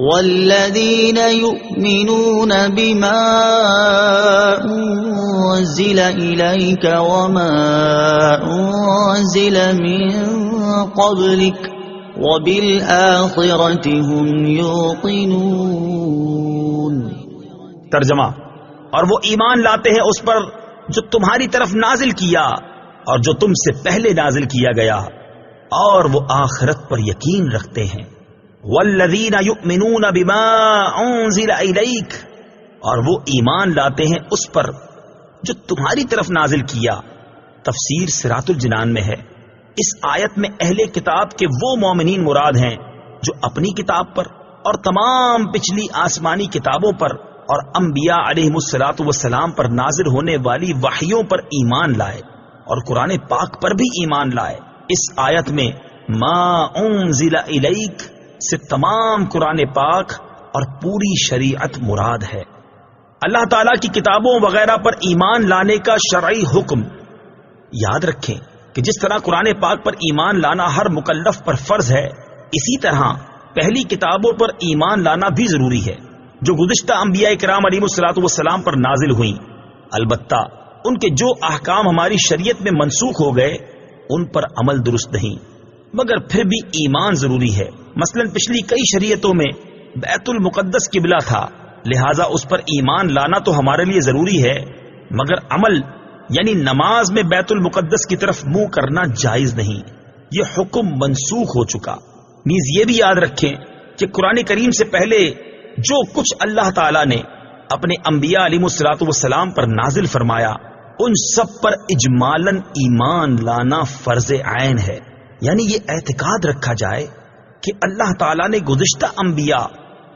والذین یؤمنون بما انزل الیک وما انزل من قبلک وبالآخرة هم یوقنون۔ ترجمہ: اور وہ ایمان لاتے ہیں اس پر جو تمہاری طرف نازل کیا اور جو تم سے پہلے نازل کیا گیا، اور وہ آخرت پر یقین رکھتے ہیں۔ والذین یؤمنون بما انزل الیک، اور وہ ایمان لاتے ہیں اس پر جو تمہاری طرف نازل کیا۔ تفسیر صراط الجنان میں ہے، اس آیت میں اہل کتاب کے وہ مومنین مراد ہیں جو اپنی کتاب پر اور تمام پچھلی آسمانی کتابوں پر اور انبیاء علیہم الصلوۃ والسلام پر نازل ہونے والی وحیوں پر ایمان لائے اور قرآن پاک پر بھی ایمان لائے۔ اس آیت میں ما انزل الیک سے تمام قرآن پاک اور پوری شریعت مراد ہے۔ اللہ تعالیٰ کی کتابوں وغیرہ پر ایمان لانے کا شرعی حکم یاد رکھیں کہ جس طرح قرآن پاک پر ایمان لانا ہر مکلف پر فرض ہے، اسی طرح پہلی کتابوں پر ایمان لانا بھی ضروری ہے جو گزشتہ انبیاء کرام علیہم الصلوۃ والسلام پر نازل ہوئیں۔ البتہ ان کے جو احکام ہماری شریعت میں منسوخ ہو گئے ان پر عمل درست نہیں، مگر پھر بھی ایمان ضروری ہے۔ مثلا پچھلی کئی شریعتوں میں بیت المقدس قبلہ تھا، لہٰذا اس پر ایمان لانا تو ہمارے لیے ضروری ہے، مگر عمل یعنی نماز میں بیت المقدس کی طرف منہ کرنا جائز نہیں، یہ حکم منسوخ ہو چکا۔ نیز یہ بھی یاد رکھیں کہ قرآن کریم سے پہلے جو کچھ اللہ تعالیٰ نے اپنے انبیاء علیہم الصلوۃ والسلام پر نازل فرمایا ان سب پر اجمالاً ایمان لانا فرض عین ہے، یعنی یہ اعتقاد رکھا جائے کہ اللہ تعالیٰ نے گزشتہ انبیاء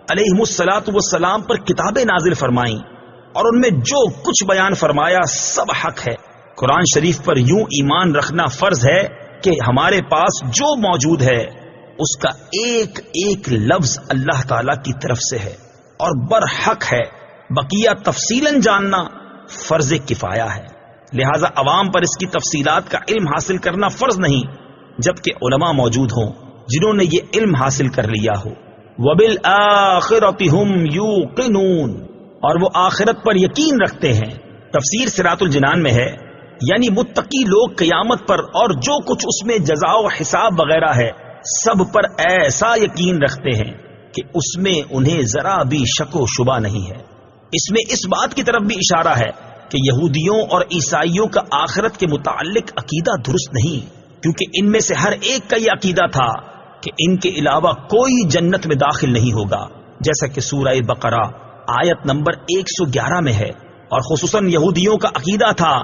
علیہم الصلوۃ والسلام پر کتابیں نازل فرمائیں اور ان میں جو کچھ بیان فرمایا سب حق ہے۔ قرآن شریف پر یوں ایمان رکھنا فرض ہے کہ ہمارے پاس جو موجود ہے اس کا ایک ایک لفظ اللہ تعالی کی طرف سے ہے اور برحق ہے، بقیہ تفصیلاً جاننا فرض کفایہ ہے، لہذا عوام پر اس کی تفصیلات کا علم حاصل کرنا فرض نہیں جبکہ علماء موجود ہوں جنہوں نے یہ علم حاصل کر لیا ہو۔ وَبِالْآخِرَةِ هُمْ يُوقِنُونَ، اور وہ آخرت پر یقین رکھتے ہیں۔ تفسیر صراط الجنان میں ہے، یعنی متقی لوگ قیامت پر اور جو کچھ اس میں جزا و حساب وغیرہ ہے سب پر ایسا یقین رکھتے ہیں کہ اس میں انہیں ذرا بھی شک و شبہ نہیں ہے۔ اس میں اس بات کی طرف بھی اشارہ ہے کہ یہودیوں اور عیسائیوں کا آخرت کے متعلق عقیدہ درست نہیں، کیونکہ ان میں سے ہر ایک کا یہ عقیدہ تھا کہ ان کے علاوہ کوئی جنت میں داخل نہیں ہوگا، جیسا کہ سورہ بقرہ آیت نمبر 111 میں ہے، اور خصوصاً یہودیوں کا عقیدہ تھا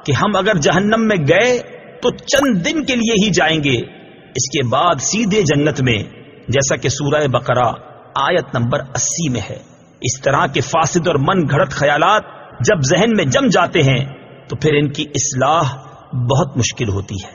کہ ہم اگر جہنم میں گئے تو چند دن کے لیے ہی جائیں گے، اس کے بعد سیدھے جنت میں، جیسا کہ سورہ بقرہ آیت نمبر 80 میں ہے۔ اس طرح کے فاسد اور من گھڑت خیالات جب ذہن میں جم جاتے ہیں تو پھر ان کی اصلاح بہت مشکل ہوتی ہے۔